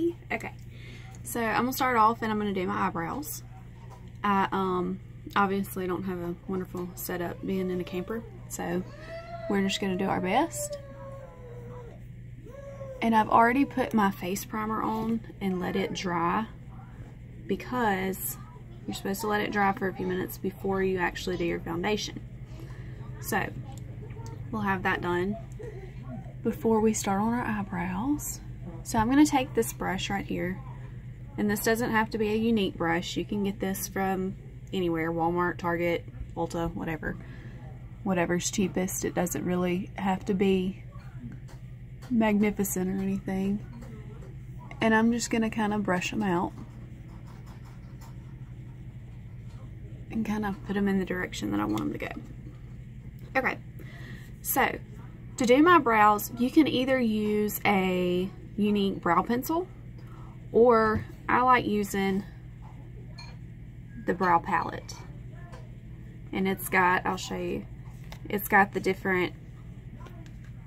Yay! Okay, so I'm gonna start off and I'm gonna do my eyebrows. I obviously don't have a wonderful setup being in a camper, so we're just gonna do our best. And I've already put my face primer on and let it dry, because you're supposed to let it dry for a few minutes before you actually do your foundation. So we'll have that done before we start on our eyebrows. So I'm going to take this brush right here, and this doesn't have to be a Younique brush. You can get this from anywhere, Walmart, Target, Ulta, whatever. Whatever's cheapest. It doesn't really have to be magnificent or anything. And I'm just going to kind of brush them out and kind of put them in the direction that I want them to go. Okay, so to do my brows, you can either use a Younique brow pencil, or I like using the brow palette. And it's got, I'll show you, it's got the different,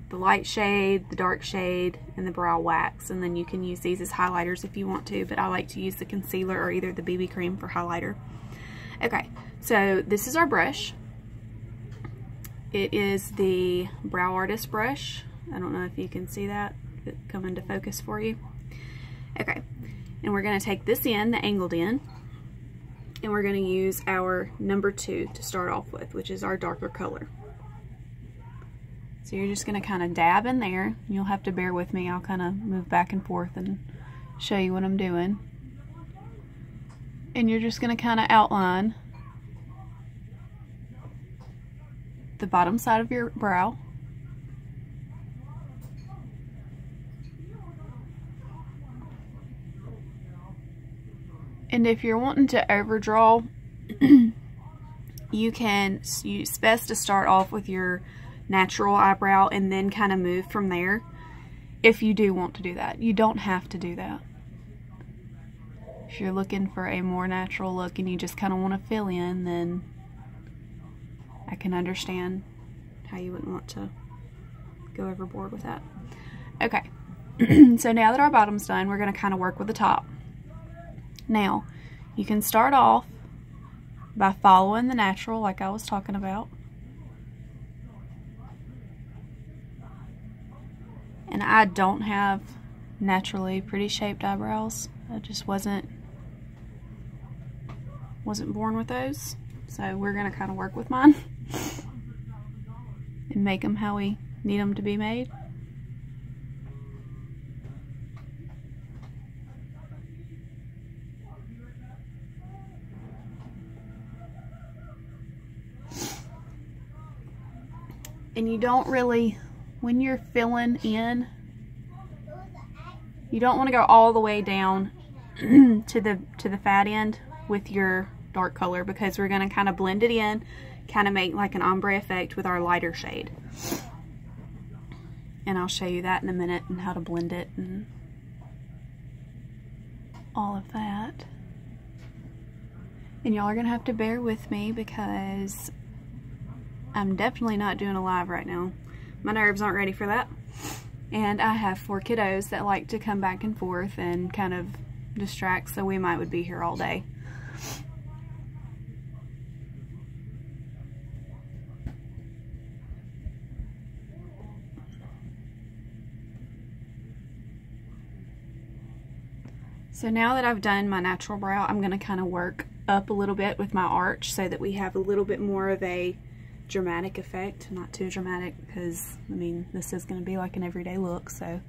the light shade, the dark shade, and the brow wax. And then you can use these as highlighters if you want to, but I like to use the concealer or either the BB cream for highlighter. Okay, so this is our brush. It is the Brow Artist brush. I don't know if you can see that. It come into focus for you. Okay, and we're going to take this in, the angled end, and we're going to use our number 2 to start off with, which is our darker color. So you're just going to kind of dab in there. You'll have to bear with me. I'll kind of move back and forth and show you what I'm doing. And you're just going to kind of outline the bottom side of your brow. And if you're wanting to overdraw, it's best to start off with your natural eyebrow and then kind of move from there if you do want to do that. You don't have to do that. If you're looking for a more natural look and you just kind of want to fill in, then I can understand how you wouldn't want to go overboard with that. Okay, so now that our bottom's done, we're going to kind of work with the top. Now, you can start off by following the natural like I was talking about. And I don't have naturally pretty shaped eyebrows. I just wasn't born with those. So we're going to kind of work with mine and make them how we need them to be made. And you don't really, when you're filling in, you don't want to go all the way down to the fat end with your dark color, because we're going to kind of blend it in, kind of make like an ombre effect with our lighter shade. And I'll show you that in a minute and how to blend it and all of that. And y'all are going to have to bear with me because I'm definitely not doing a live right now. My nerves aren't ready for that. And I have 4 kiddos that like to come back and forth and kind of distract, so we would be here all day. So now that I've done my natural brow, I'm going to kind of work up a little bit with my arch so that we have a little bit more of a dramatic effect. Not too dramatic, because I mean this is going to be like an everyday look, so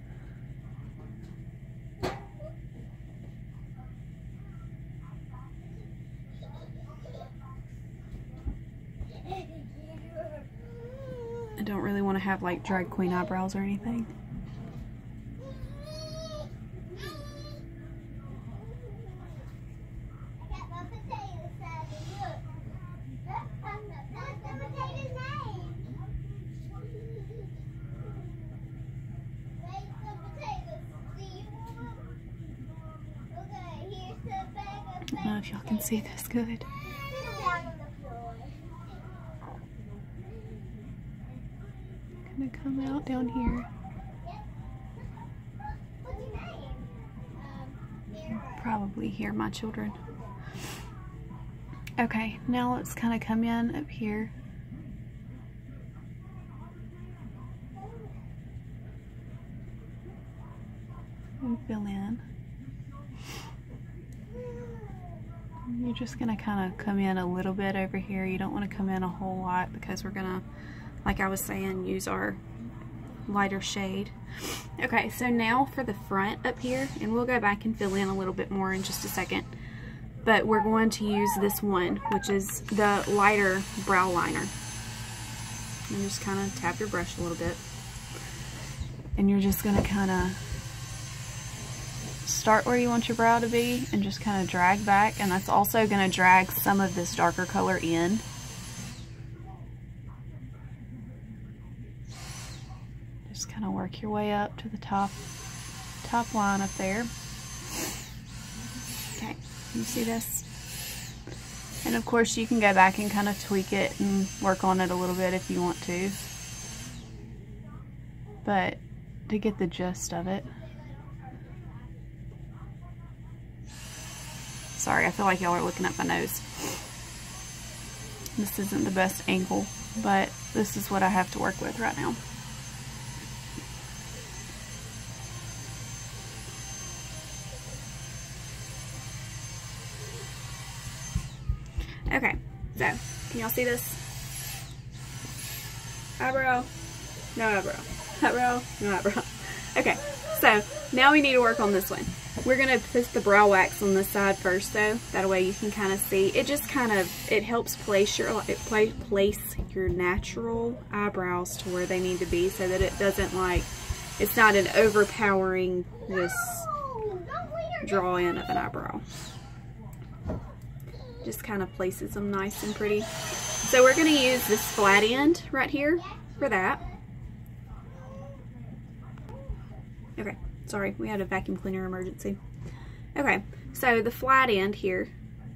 I don't really want to have like drag queen eyebrows or anything. I don't know if y'all can see this good. I'm gonna come out down here. probably hear my children. Okay, now let's kind of come in up here. And fill in. You're just going to kind of come in a little bit over here. You don't want to come in a whole lot because we're going to, like I was saying, use our lighter shade. Okay, so now for the front up here, and we'll go back and fill in a little bit more in just a second. But we're going to use this one, which is the lighter brow liner. And just kind of tap your brush a little bit. And you're just going to kind of start where you want your brow to be and just kind of drag back. And that's also going to drag some of this darker color in. Just kind of work your way up to the top line up there. Okay. You see this? And of course you can go back and kind of tweak it and work on it a little bit if you want to. But to get the gist of it. Sorry, I feel like y'all are looking at my nose. This isn't the best angle, but this is what I have to work with right now. Okay, so can y'all see this? Eyebrow, no eyebrow. Eyebrow, no eyebrow. Okay, so now we need to work on this one. We're gonna put the brow wax on this side first though. That way you can kind of see. It just kind of, it helps place your natural eyebrows to where they need to be so that it doesn't like, it's not an overpowering just draw in of an eyebrow. Just kind of places them nice and pretty. So we're going to use this flat end right here for that. Okay, sorry, we had a vacuum cleaner emergency. Okay, so the flat end here,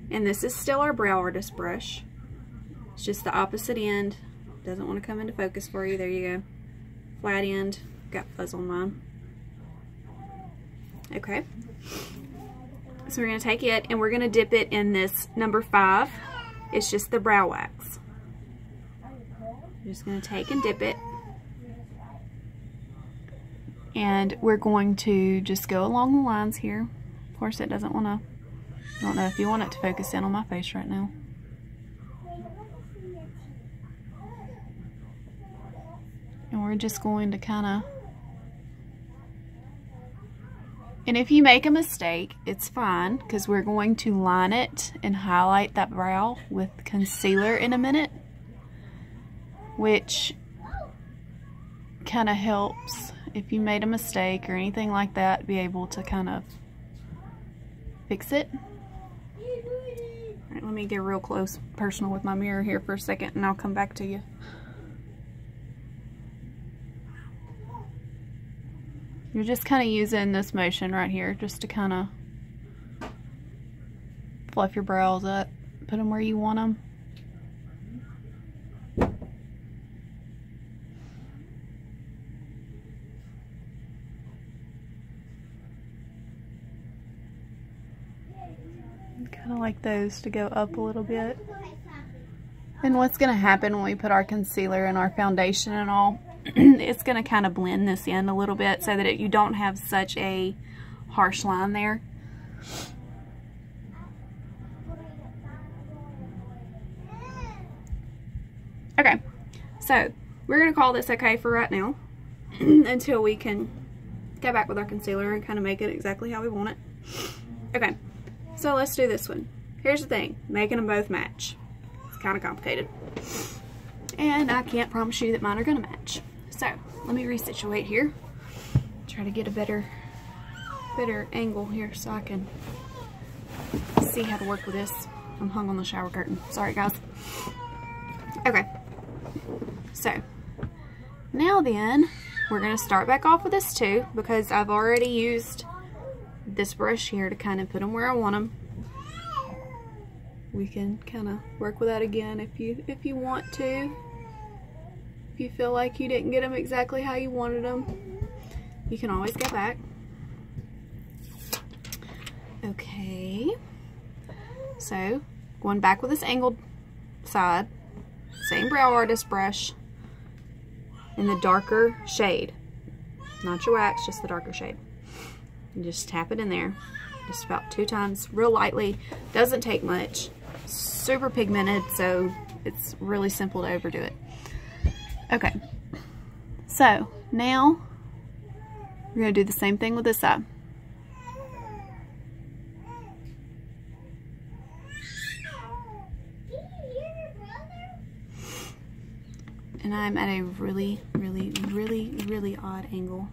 and this is still our brow artist brush. It's just the opposite end. Doesn't want to come into focus for you. There you go. Flat end. Got fuzz on mine. Okay. So we're going to take it and we're going to dip it in this number 5. It's just the brow wax. We're just going to take and dip it. And we're going to just go along the lines here. Of course it doesn't want to, I don't know if you want it to focus in on my face right now. And we're just going to kind of, and if you make a mistake, it's fine because we're going to line it and highlight that brow with concealer in a minute, which kind of helps if you made a mistake or anything like that, be able to kind of fix it. All right, let me get real close personal with my mirror here for a second and I'll come back to you. You're just kind of using this motion right here just to kind of fluff your brows up, put them where you want them. Kind of like those to go up a little bit. And what's going to happen when we put our concealer and our foundation and all, it's going to kind of blend this in a little bit so that you don't have such a harsh line there. Okay, so we're going to call this okay for right now until we can go back with our concealer and kind of make it exactly how we want it. Okay, so let's do this one. Here's the thing, making them both match. It's kind of complicated. And I can't promise you that mine are going to match. So, let me resituate here. Try to get a better angle here so I can see how to work with this. I'm hung on the shower curtain. Sorry, guys. Okay. So, now then, we're going to start back off with this too because I've already used this brush here to kind of put them where I want them. We can kind of work with that again if you want to. If you feel like you didn't get them exactly how you wanted them, you can always go back. Okay. So, going back with this angled side, same brow artist brush in the darker shade. Not your wax, just the darker shade. And just tap it in there. Just about 2 times, real lightly. Doesn't take much. Super pigmented, so it's really simple to overdo it. Okay. So, now we're going to do the same thing with this side. And I'm at a really, really, really, really odd angle.